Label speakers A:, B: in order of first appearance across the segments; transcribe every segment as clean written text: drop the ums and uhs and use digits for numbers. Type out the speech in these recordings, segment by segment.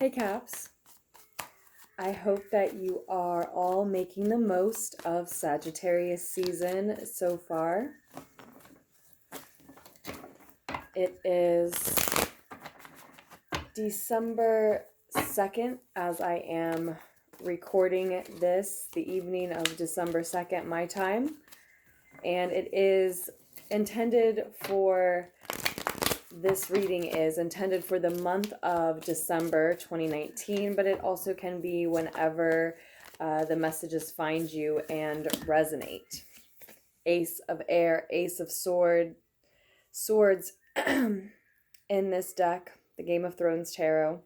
A: Hey Caps, I hope that you are all making the most of Sagittarius season so far. It is December 2nd as I am recording this, the evening of December 2nd, my time. And it is intended for, this reading is intended for the month of December 2019, but it also can be whenever the messages find you and resonate. Ace of Air, Ace of Swords in this deck, the Game of Thrones Tarot,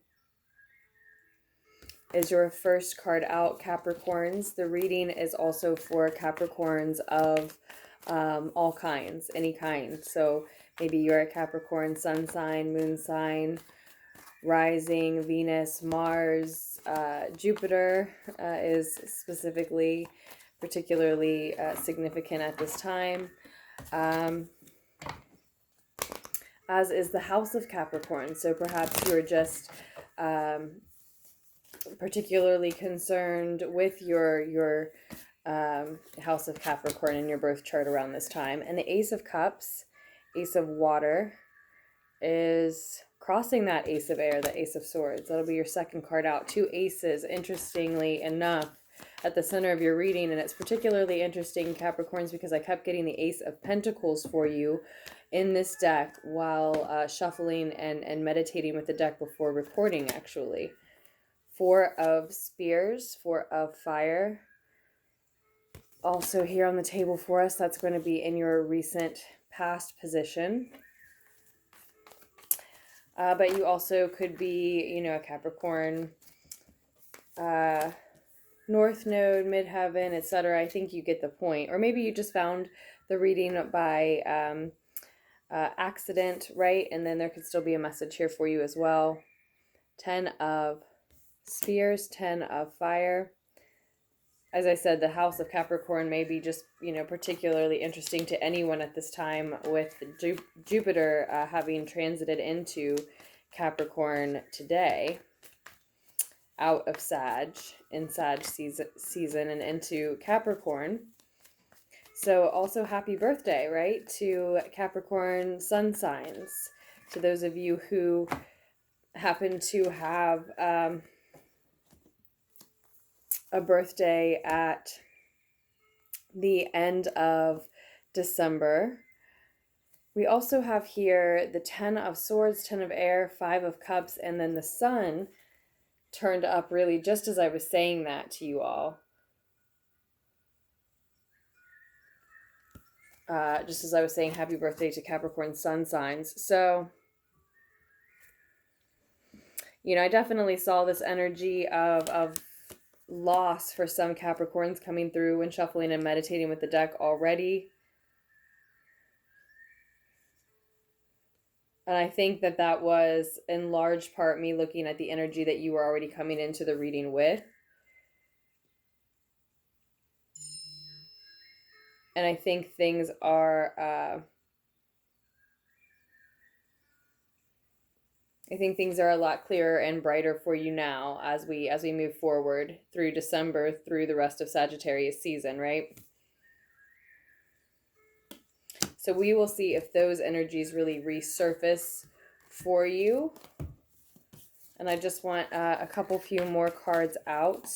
A: is your first card out, Capricorns. The reading is also for Capricorns of all kinds, any kind. So maybe you're a Capricorn sun sign, moon sign, rising, Venus, Mars, Jupiter is particularly significant at this time. As is the House of Capricorn. So perhaps you're just particularly concerned with your House of Capricorn in your birth chart around this time. And the Ace of Cups, Ace of Water, is crossing that Ace of Air, the Ace of Swords. That'll be your second card out. Two aces, interestingly enough, at the center of your reading. And it's particularly interesting, Capricorns, because I kept getting the Ace of Pentacles for you in this deck while shuffling and meditating with the deck before recording, actually. Four of Spears, Four of Fire, also here on the table for us. That's going to be in your recent past position. But you also could be, a Capricorn, North Node, Midheaven, etc. I think you get the point. Or maybe you just found the reading by accident, right? And then there could still be a message here for you as well. 10 of Spears, 10 of Fire. As I said, the House of Capricorn may be just, particularly interesting to anyone at this time, with Jupiter having transited into Capricorn today, out of Sag, in Sag season and into Capricorn. So also happy birthday, right, to Capricorn sun signs. To those of you who happen to have a birthday at the end of December. We also have here the 10 of Swords, 10 of Air, 5 of Cups, and then the Sun turned up really just as I was saying that to you all. Just as I was saying happy birthday to Capricorn sun signs. So, I definitely saw this energy of loss for some Capricorns coming through when shuffling and meditating with the deck already. And I think that was in large part me looking at the energy that you were already coming into the reading with. And I think things are a lot clearer and brighter for you now as we move forward through December, through the rest of Sagittarius season, right? So we will see if those energies really resurface for you. And I just want a few more cards out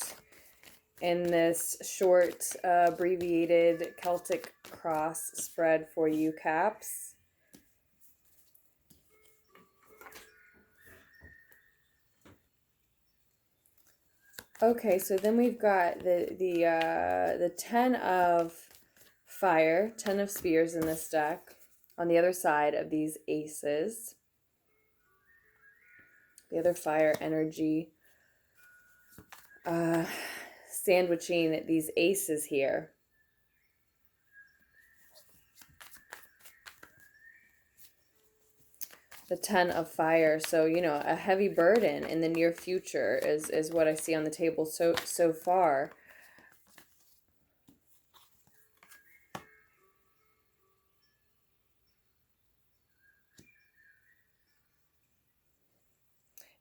A: in this short, abbreviated Celtic cross spread for you, Caps. Okay, so then we've got the 10 of Fire, 10 of Spears in this deck on the other side of these aces. The other fire energy sandwiching these aces here. The 10 of Fire, so a heavy burden in the near future is what I see on the table so far.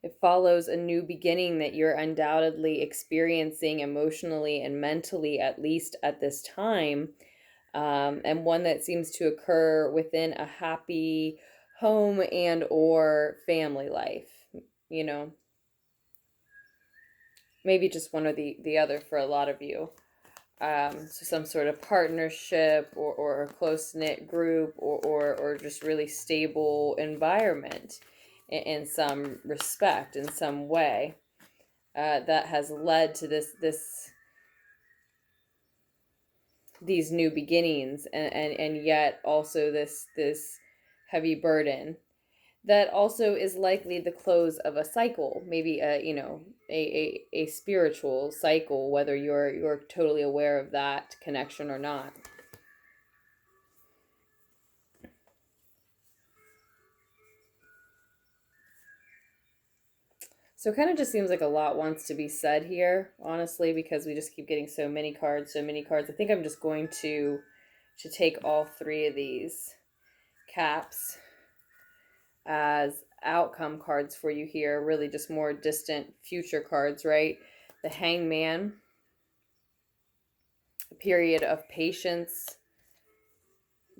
A: It follows a new beginning that you're undoubtedly experiencing emotionally and mentally, at least at this time, and one that seems to occur within a happy home and or family life, you know, maybe just one or the other for a lot of you. So some sort of partnership or a close-knit group or just really stable environment in some respect, in some way, that has led to these new beginnings, and yet also this heavy burden that also is likely the close of a cycle, maybe a spiritual cycle, whether you're totally aware of that connection or not. So it kind of just seems like a lot wants to be said here, honestly, because we just keep getting so many cards. I think I'm just going to take all three of these caps as outcome cards for you here, really just more distant future cards, right? The Hangman, a period of patience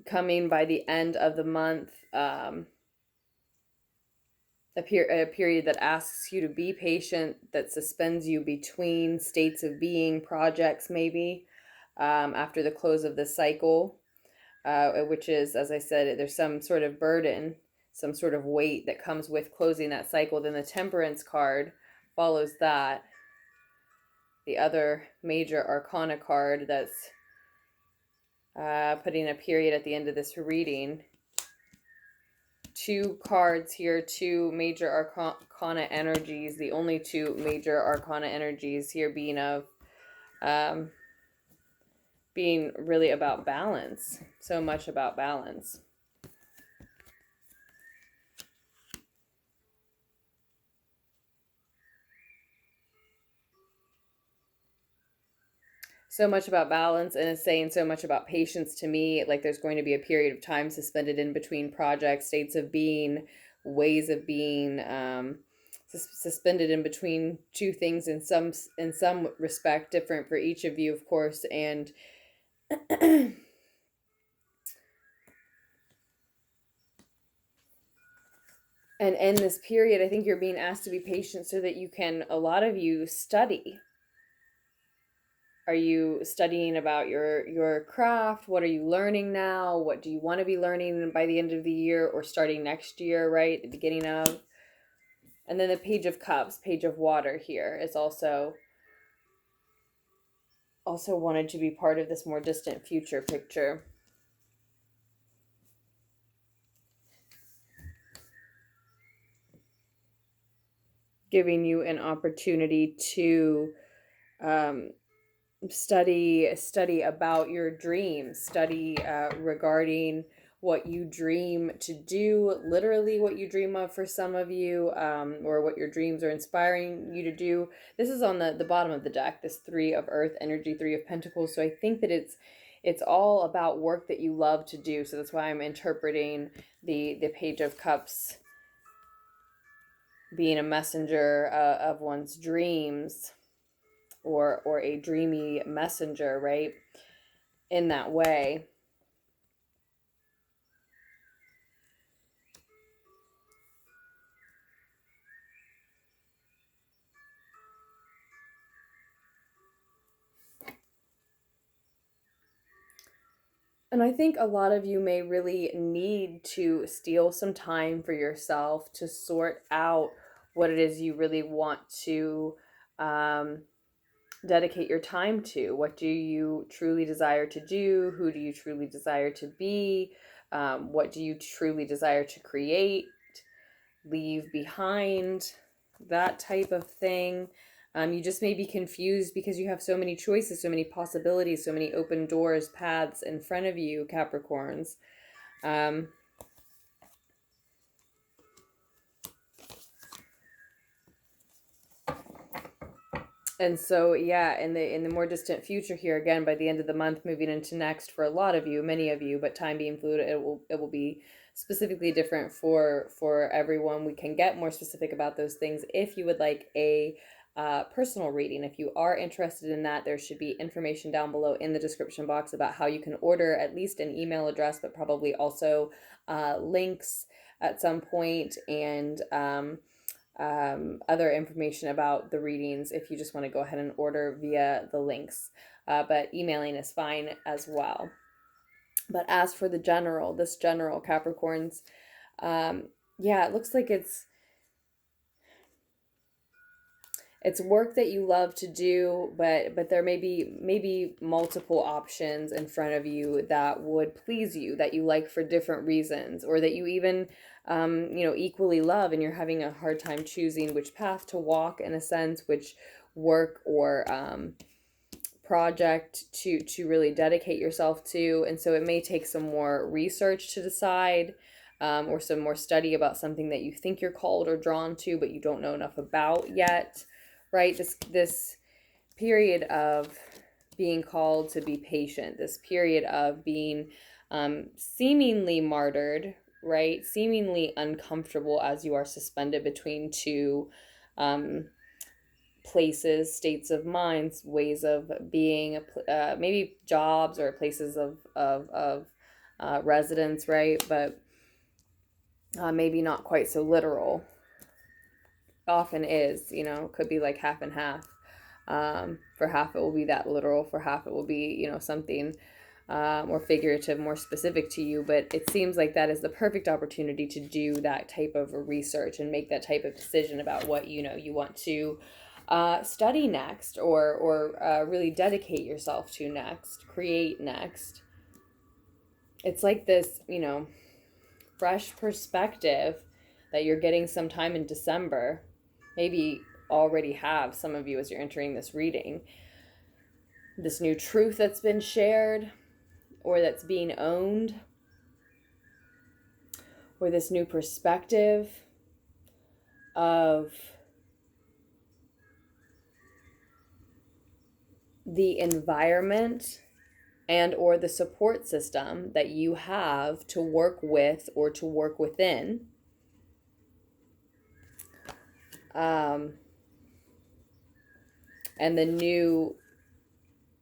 A: coming by the end of the month, a period that asks you to be patient, that suspends you between states of being, projects maybe, after the close of this cycle, which is, as I said, there's some sort of burden, some sort of weight that comes with closing that cycle. Then the Temperance card follows that, the other major arcana card that's putting a period at the end of this reading. Two cards here, two major arcana energies, the only two major arcana energies here being being really about balance, so much about balance. So much about balance, and it's saying so much about patience to me. Like there's going to be a period of time suspended in between projects, states of being, ways of being, suspended in between two things in some respect, different for each of you, of course. And and in this period, I think you're being asked to be patient so that you can, a lot of you, study. Are you studying about your craft? What are you learning now? What do you want to be learning by the end of the year or starting next year, right? The beginning of. And then the Page of Cups, Page of Water here is also wanted to be part of this more distant future picture. Giving you an opportunity to study about your dreams, study regarding what you dream to do, literally what you dream of for some of you, or what your dreams are inspiring you to do. This is on the bottom of the deck, this Three of Earth energy, Three of Pentacles. So I think that it's all about work that you love to do. So that's why I'm interpreting the Page of Cups being a messenger of one's dreams, or a dreamy messenger, right? In that way. And I think a lot of you may really need to steal some time for yourself to sort out what it is you really want to dedicate your time to. What do you truly desire to do? Who do you truly desire to be? What do you truly desire to create, leave behind? That type of thing. You just may be confused because you have so many choices, so many possibilities, so many open doors, paths in front of you, Capricorns. And so, yeah, in the more distant future here, again, by the end of the month, moving into next for a lot of you, many of you, but time being fluid, it will be specifically different for everyone. We can get more specific about those things if you would like a personal reading. If you are interested in that, there should be information down below in the description box about how you can order, at least an email address, but probably also links at some point, and other information about the readings if you just want to go ahead and order via the links. But emailing is fine as well. But as for this general Capricorns, yeah, it looks like it's work that you love to do, but there may be maybe multiple options in front of you that would please you, that you like for different reasons, or that you even equally love, and you're having a hard time choosing which path to walk, in a sense, which work or project to really dedicate yourself to. And so it may take some more research to decide, or some more study about something that you think you're called or drawn to, but you don't know enough about yet, right? This period of being called to be patient, this period of being seemingly martyred, right? Seemingly uncomfortable as you are suspended between two places, states of minds, ways of being, maybe jobs or places of residence, right? But maybe not quite so literal. Often is, could be like half and half. For half it will be that literal, for half it will be, something more figurative, more specific to you. But it seems like that is the perfect opportunity to do that type of research and make that type of decision about what you want to study next, or really dedicate yourself to next, create next. It's like this, fresh perspective that you're getting sometime in December. Maybe already have, some of you, as you're entering this reading, this new truth that's been shared, or that's being owned, or this new perspective of the environment and or the support system that you have to work with or to work within. And the new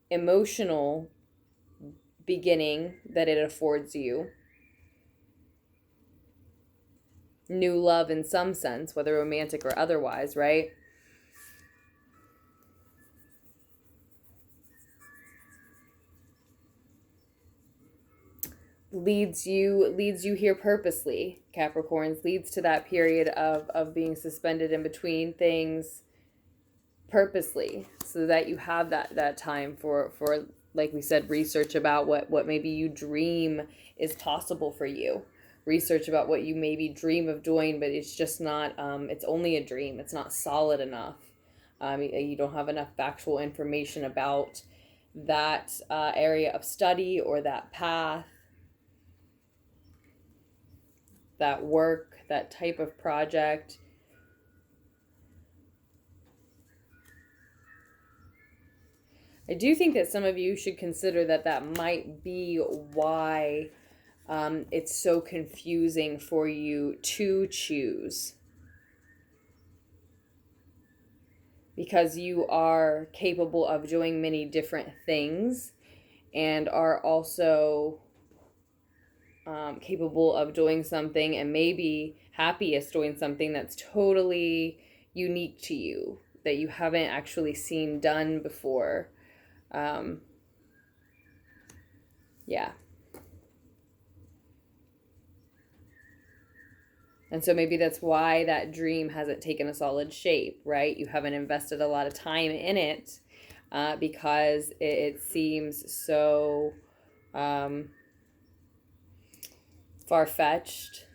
A: emotional beginning that it affords you. New love in some sense, whether romantic or otherwise, right? Leads you here purposely, Capricorns. Leads to that period of being suspended in between things purposely, so that you have that time for, like we said, research about what maybe you dream is possible for you. Research about what you maybe dream of doing, but it's just not, it's only a dream. It's not solid enough. You don't have enough factual information about that area of study or that path, that work, that type of project. I do think that some of you should consider that might be why it's so confusing for you to choose. Because you are capable of doing many different things, and are also capable of doing something, and maybe happiest doing something that's totally unique to you, that you haven't actually seen done before. Yeah. And so maybe that's why that dream hasn't taken a solid shape, right? You haven't invested a lot of time in it because it seems so far-fetched.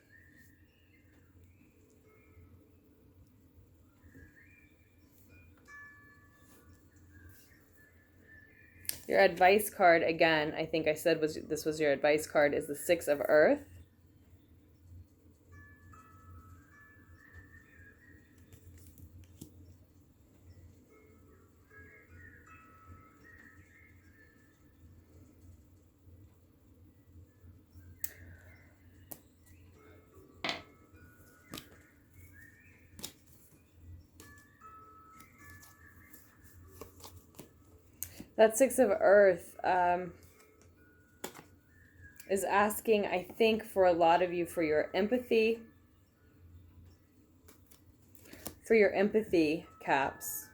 A: Your advice card, again, I think I said this was your advice card, is the Six of Earth. That Six of Earth is asking, I think, for a lot of you for your empathy. For your empathy, Caps.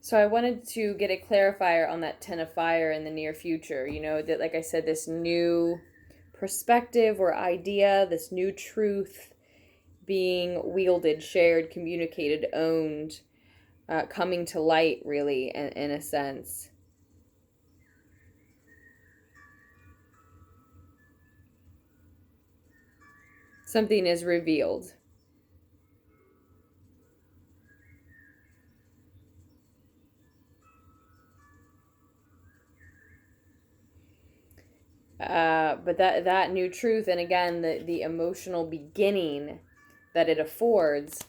A: So I wanted to get a clarifier on that Ten of Fire in the near future. You know, that, like I said, this new perspective or idea, this new truth being wielded, shared, communicated, owned, coming to light, really, in a sense. Something is revealed. But that new truth, and again, the emotional beginning that it affords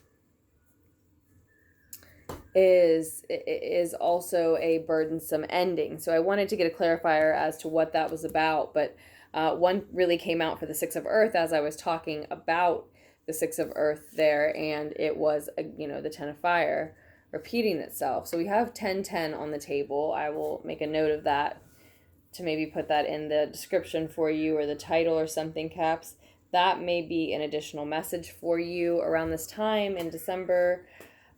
A: is also a burdensome ending. So I wanted to get a clarifier as to what that was about, but one really came out for the Six of Earth as I was talking about the Six of Earth there, and it was, the Ten of Fire repeating itself. So we have 10-10 on the table. I will make a note of that to maybe put that in the description for you, or the title or something, Caps. That may be an additional message for you around this time in December,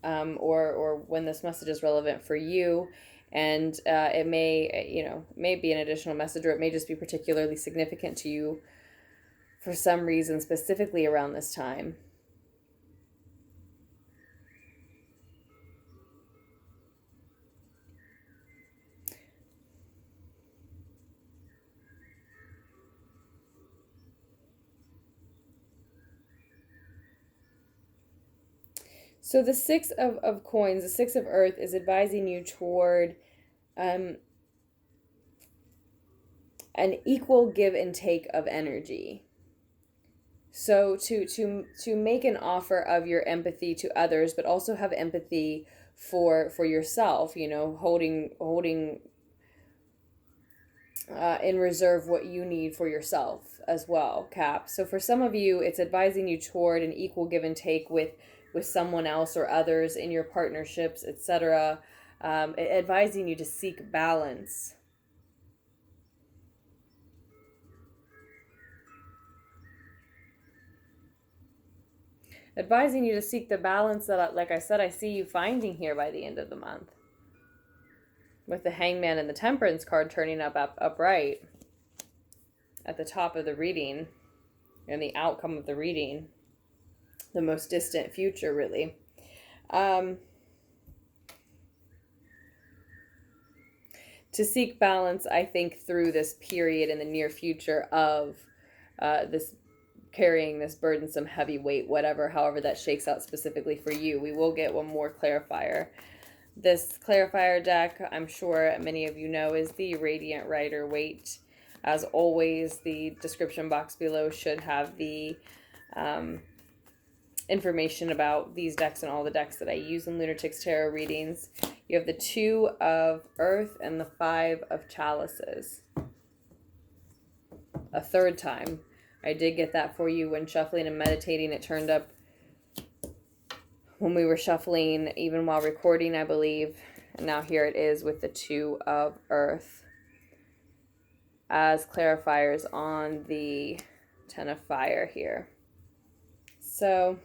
A: or when this message is relevant for you. And it may be an additional message, or it may just be particularly significant to you for some reason, specifically around this time. So the Six of Coins, the Six of Earth, is advising you toward an equal give and take of energy. So to make an offer of your empathy to others, but also have empathy for yourself, holding in reserve what you need for yourself as well, Cap. So for some of you, it's advising you toward an equal give and take with someone else or others in your partnerships, etc. Advising you to seek balance. Advising you to seek the balance that, like I said, I see you finding here by the end of the month. With the Hangman and the Temperance card turning upright at the top of the reading, and the outcome of the reading, the most distant future, really. To seek balance, I think, through this period in the near future of this carrying this burdensome heavy weight, however that shakes out specifically for you. We will get one more clarifier. This clarifier deck, I'm sure many of you know, is the Radiant Rider-Waite. As always, the description box below should have the information about these decks and all the decks that I use in LunarTics Tarot readings. You have the Two of Earth and the Five of Chalices. A third time. I did get that for you when shuffling and meditating. It turned up when we were shuffling, even while recording, I believe. And now here it is with the Two of Earth as clarifiers on the Ten of Fire here. So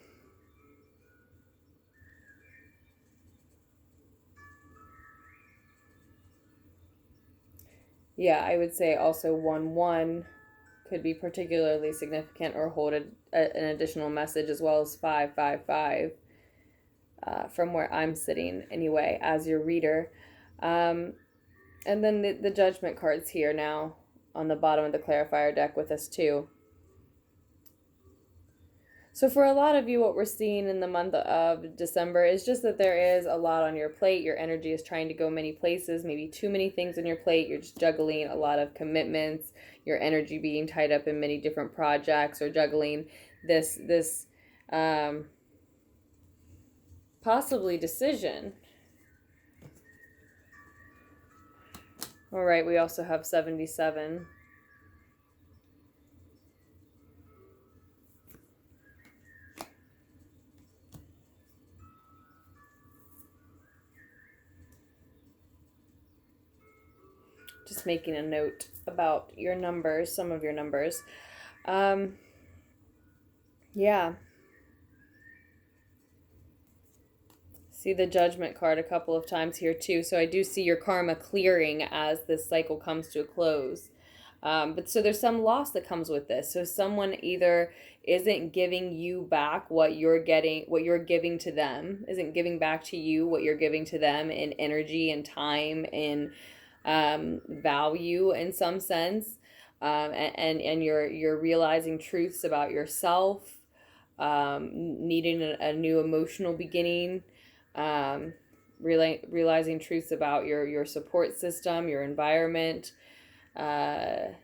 A: yeah, I would say also 1-1 could be particularly significant, or hold an additional message, as well as 5-5-5, from where I'm sitting anyway as your reader. And then the Judgment cards here now on the bottom of the clarifier deck with us too. So for a lot of you, what we're seeing in the month of December is just that there is a lot on your plate. Your energy is trying to go many places, maybe too many things on your plate. You're just juggling a lot of commitments, your energy being tied up in many different projects, or juggling this Possibly decision. All right, we also have 77. Just making a note about your numbers, some of your numbers. Yeah. See the Judgment card a couple of times here too. So I do see your karma clearing as this cycle comes to a close. But so there's some loss that comes with this. So someone either isn't giving you back what you're giving to them, isn't giving back to you what you're giving to them in energy and time and value in some sense. And you're realizing truths about yourself, needing a new emotional beginning, realizing truths about your support system, your environment, again,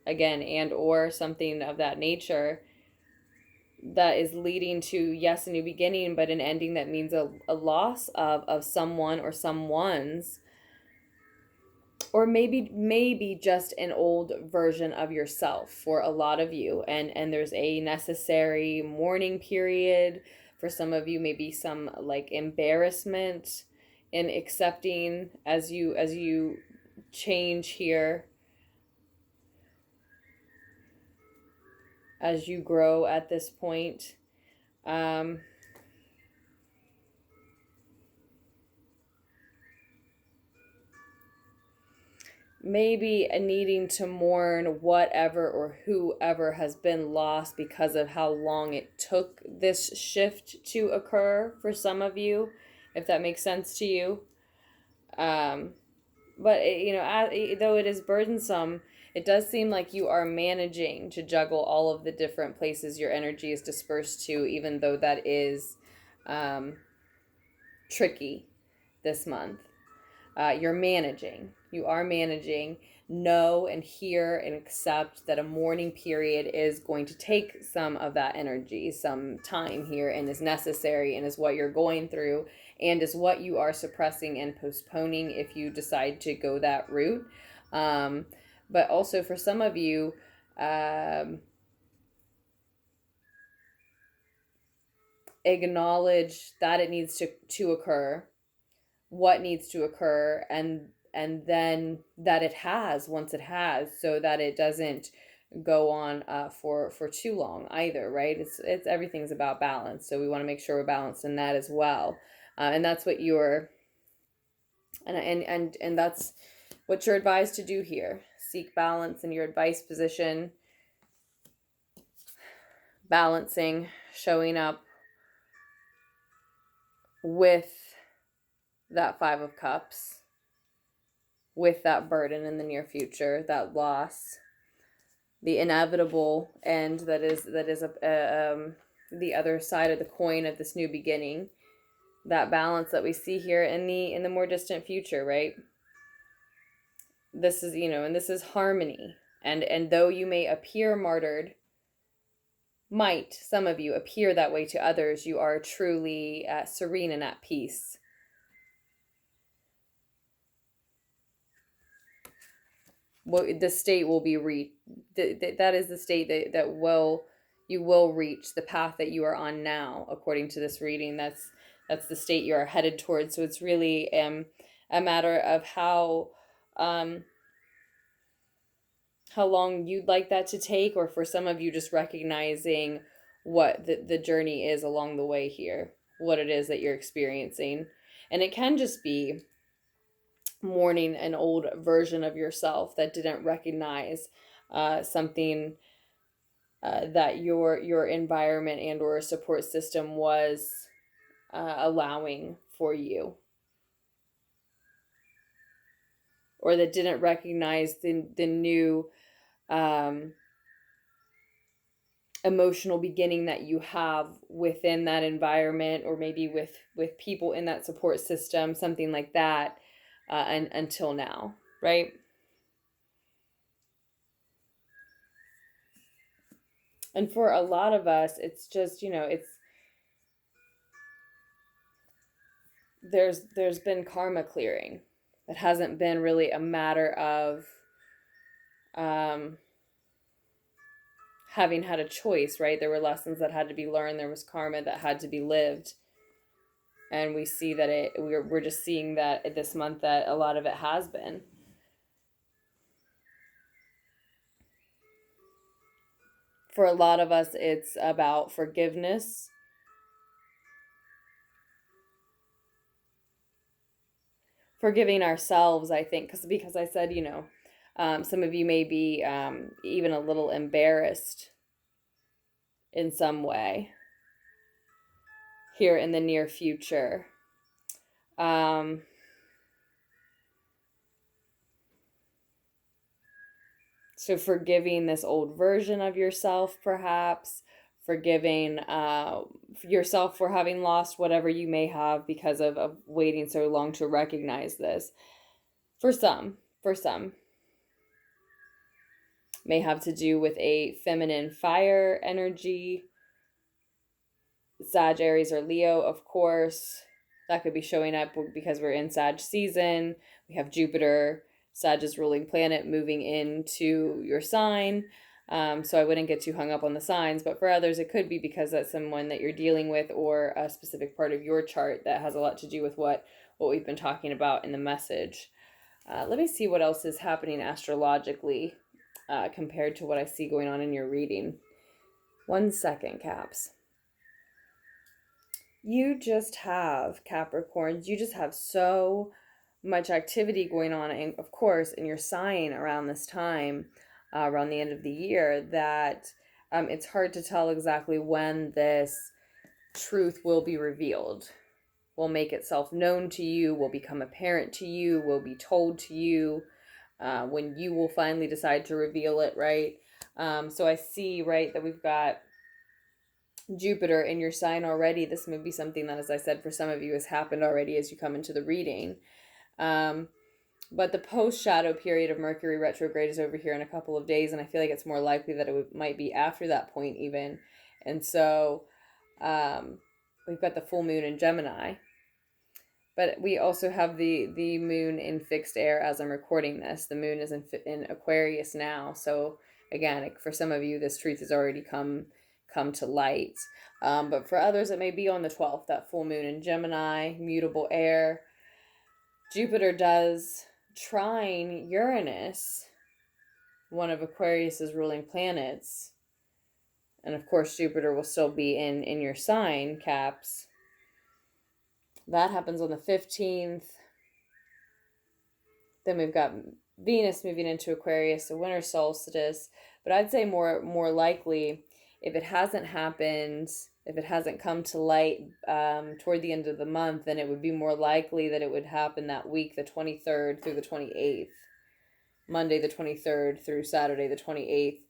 A: and or something of that nature that is leading to, yes, a new beginning, but an ending that means a loss of someone or someone's, or maybe just an old version of yourself for a lot of you. And there's a necessary mourning period for some of you, maybe some like embarrassment in accepting as you change here, as you grow at this point. Maybe a needing to mourn whatever or whoever has been lost because of how long it took this shift to occur for some of you, if that makes sense to you. But though it is burdensome, it does seem like you are managing to juggle all of the different places your energy is dispersed to, even though that is tricky this month. You're managing. You are managing. Know and hear and accept that a mourning period is going to take some of that energy, some time here, and is necessary, and is what you're going through, and is what you are suppressing and postponing if you decide to go that route. But also for some of you, acknowledge that it needs to occur, what needs to occur, and then that it has, once it has, so that it doesn't go on for too long either, right? It's everything's about balance, so we want to make sure we're balanced in that as well. And that's what you're and that's what you're advised to do here. Seek balance in your advice position, balancing, showing up with that 5 of Cups, with that burden in the near future, that loss, the inevitable end that is the other side of the coin of this new beginning, that balance that we see here in the more distant future, right? This is, and this is harmony, and though you may appear martyred, might some of you appear that way to others, you are truly serene and at peace. Well, the state will be reached. That is the state that you will reach, the path that you are on now, according to this reading. That's the state you are headed towards. So it's really a matter of how long you'd like that to take, or for some of you just recognizing what the journey is along the way here, what it is that you're experiencing. And it can just be mourning an old version of yourself that didn't recognize something that your environment and or support system was allowing for you, or that didn't recognize the new emotional beginning that you have within that environment, or maybe with people in that support system, something like that, and until now, right? And for a lot of us, it's just, there's been karma clearing. It hasn't been really a matter of having had a choice, right? There were lessons that had to be learned. There was karma that had to be lived. And we see that we're just seeing that this month that a lot of it has been. For a lot of us, it's about forgiveness. Forgiving ourselves, I think, because I said, some of you may be even a little embarrassed in some way here in the near future. So forgiving this old version of yourself, perhaps, forgiving yourself for having lost whatever you may have because of waiting so long to recognize this. For some, may have to do with a feminine fire energy. Sag, Aries, or Leo, of course. That could be showing up because we're in Sag season. We have Jupiter, Sag's ruling planet, moving into your sign. So I wouldn't get too hung up on the signs, but for others, it could be because that's someone that you're dealing with or a specific part of your chart that has a lot to do with what we've been talking about in the message. Let me see what else is happening astrologically compared to what I see going on in your reading. 1 second, Caps. You just have, Capricorns, you just have so much activity going on, and of course, in your sign around this time, around the end of the year, that it's hard to tell exactly when this truth will be revealed, will make itself known to you, will become apparent to you, will be told to you, when you will finally decide to reveal it, right? So I see, right, that we've got Jupiter in your sign already. This may be something that, as I said, for some of you has happened already as you come into the reading. But the post-shadow period of Mercury retrograde is over here in a couple of days, and I feel like it's more likely that it might be after that point even. And so we've got the full moon in Gemini. But we also have the moon in fixed air as I'm recording this. The moon is in Aquarius now. So again, for some of you, this truth has already come to light. But for others, it may be on the 12th, that full moon in Gemini, mutable air. Jupiter does trine Uranus, one of Aquarius's ruling planets. And of course, Jupiter will still be in your sign, Caps. That happens on the 15th. Then we've got Venus moving into Aquarius, the winter solstice. But I'd say more likely, if it hasn't happened, if it hasn't come to light toward the end of the month, then it would be more likely that it would happen that week, the 23rd through the 28th. Monday the 23rd through Saturday the 28th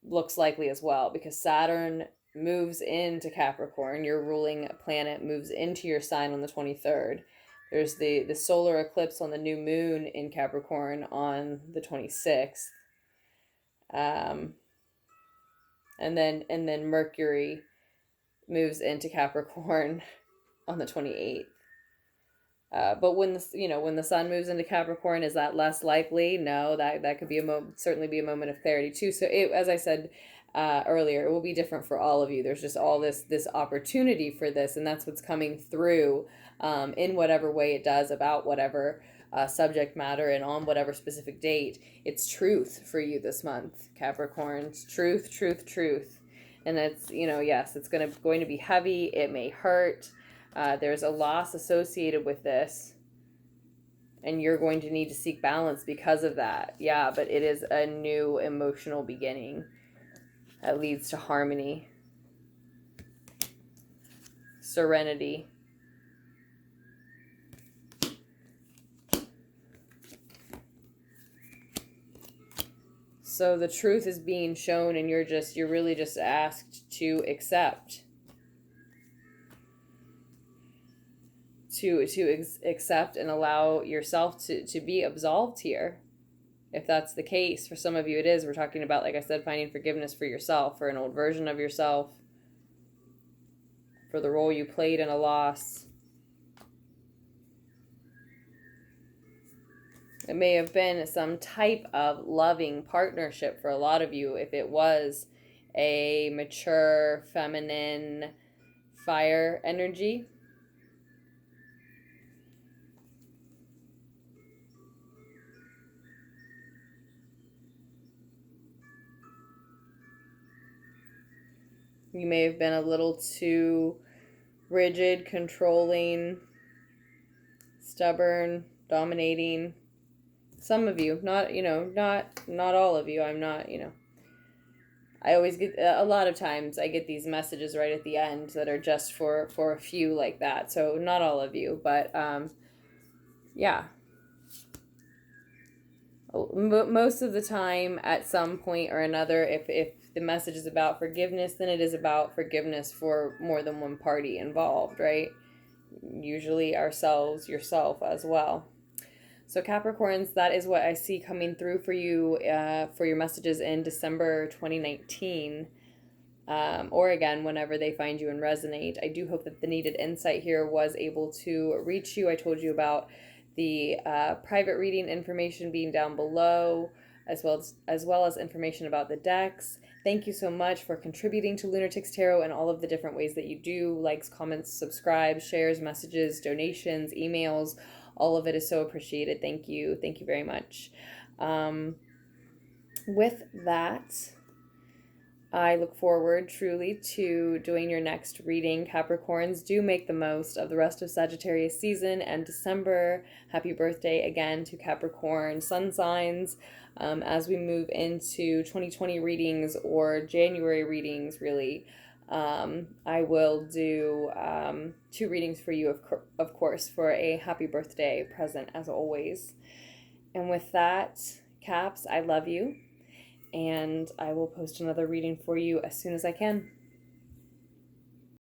A: looks likely as well, because Saturn moves into Capricorn. Your ruling planet moves into your sign on the 23rd. There's the solar eclipse on the new moon in Capricorn on the 26th. And then Mercury moves into Capricorn on the 28th. But when the sun moves into Capricorn, is that less likely? No, that could be certainly be a moment of clarity too. So as I said earlier, it will be different for all of you. There's just all this opportunity for this, and that's what's coming through in whatever way it does about whatever subject matter and on whatever specific date. It's truth for you this month, Capricorns. Truth. And it's, yes, it's going to be heavy. It may hurt. There's a loss associated with this, and you're going to need to seek balance because of that. Yeah, but it is a new emotional beginning that leads to harmony, serenity. So the truth is being shown, and you're really just asked to accept. To accept and allow yourself to be absolved here. If that's the case, for some of you it is. We're talking about, like I said, finding forgiveness for yourself, for an old version of yourself, for the role you played in a loss. It may have been some type of loving partnership for a lot of you if it was a mature, feminine, fire energy. You may have been a little too rigid, controlling, stubborn, dominating. Some of you, not, not all of you. I'm not, I always get, a lot of times I get these messages right at the end that are just for a few like that. So not all of you, but yeah. Most of the time, at some point or another, if the message is about forgiveness, then it is about forgiveness for more than one party involved, right? Usually ourselves, yourself as well. So Capricorns, that is what I see coming through for you for your messages in December 2019. Or again, whenever they find you and resonate. I do hope that the needed insight here was able to reach you. I told you about the private reading information being down below, as well as information about the decks. Thank you so much for contributing to Lunartics Tarot and all of the different ways that you do. Likes, comments, subscribe, shares, messages, donations, emails. All of it is so appreciated. Thank you. Thank you very much. With that, I look forward truly to doing your next reading. Capricorns, do make the most of the rest of Sagittarius season and December. Happy birthday again to Capricorn sun signs. As we move into 2020 readings or January readings, really, I will do 2 readings for you, of course, for a happy birthday present as always. And with that, Caps, I love you. And I will post another reading for you as soon as I can.